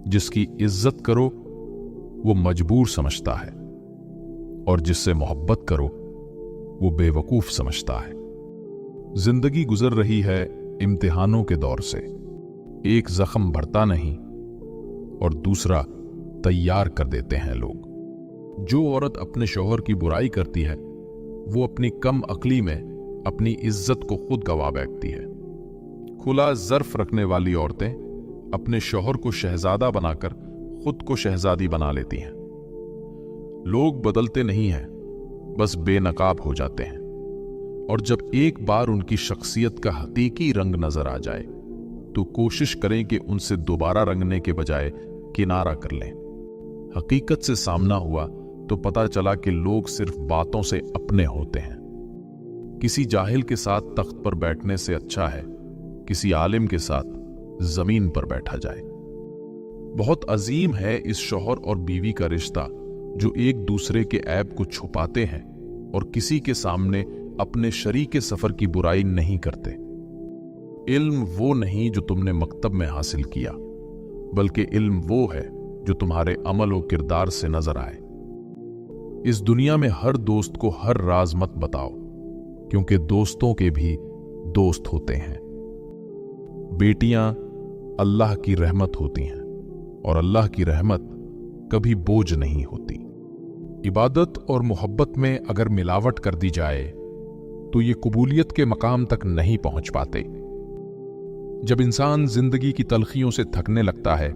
जिसकी इज्जत करो वो मजबूर समझता है, और जिससे मोहब्बत करो वो बेवकूफ समझता है। जिंदगी गुजर रही है इम्तिहानों के दौर से। एक जख्म भरता नहीं और दूसरा तैयार कर देते हैं लोग। जो औरत अपने शौहर की बुराई करती है वो अपनी कम अक्ली में अपनी इज्जत को खुद गवा बैठती है। खुला ज़र्फ रखने वाली औरतें अपने शौहर को शहजादा बनाकर खुद को शहजादी बना लेती हैं। लोग बदलते नहीं हैं, बस बेनकाब हो जाते हैं, और जब एक बार उनकी शख्सियत का हकीकी रंग नजर आ जाए तो कोशिश करें कि उनसे दोबारा रंगने के बजाय किनारा कर लें। हकीकत से सामना हुआ तो पता चला कि लोग सिर्फ बातों से अपने होते हैं। किसी जाहिल के साथ तख्त पर बैठने से अच्छा है किसी आलिम के साथ जमीन पर बैठा जाए। बहुत अजीम है इस शौहर और बीवी का रिश्ता जो एक दूसरे के ऐब को छुपाते हैं और किसी के सामने अपने शरीके सफर की बुराई नहीं करते। इल्म वो नहीं जो तुमने मकतब में हासिल किया, बल्कि इल्म वो है जो तुम्हारे अमल और किरदार से नजर आए। इस दुनिया में हर दोस्त को हर राज मत बताओ, क्योंकि दोस्तों के भी दोस्त होते हैं। बेटियां अल्लाह की रहमत होती हैं और अल्लाह की रहमत कभी बोझ नहीं होती। इबादत और मोहब्बत में अगर मिलावट कर दी जाए तो ये कबूलियत के मकाम तक नहीं पहुंच पाते। जब इंसान जिंदगी की तलखियों से थकने लगता है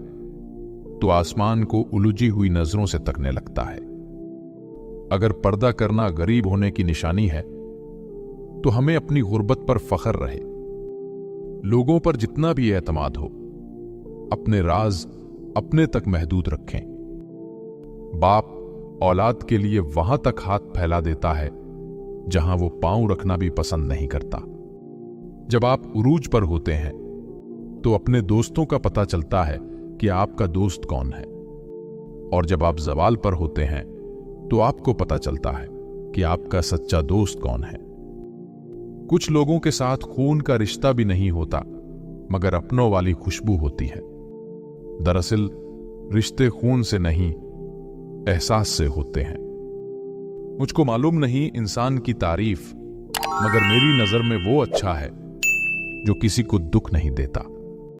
तो आसमान को उलझी हुई नजरों से तकने लगता है। अगर पर्दा करना गरीब होने की निशानी है तो हमें अपनी गुर्बत पर फख्र रहे। लोगों पर जितना भी एतमाद हो, अपने राज अपने तक महदूद रखें। बाप औलाद के लिए वहां तक हाथ फैला देता है जहां वो पांव रखना भी पसंद नहीं करता। जब आप उरूज पर होते हैं तो अपने दोस्तों का पता चलता है कि आपका दोस्त कौन है, और जब आप ज़वाल पर होते हैं तो आपको पता चलता है कि आपका सच्चा दोस्त कौन है। कुछ लोगों के साथ खून का रिश्ता भी नहीं होता, मगर अपनों वाली खुशबू होती है। दरअसल रिश्ते खून से नहीं, एहसास से होते हैं। मुझको मालूम नहीं इंसान की तारीफ, मगर मेरी नजर में वो अच्छा है जो किसी को दुख नहीं देता।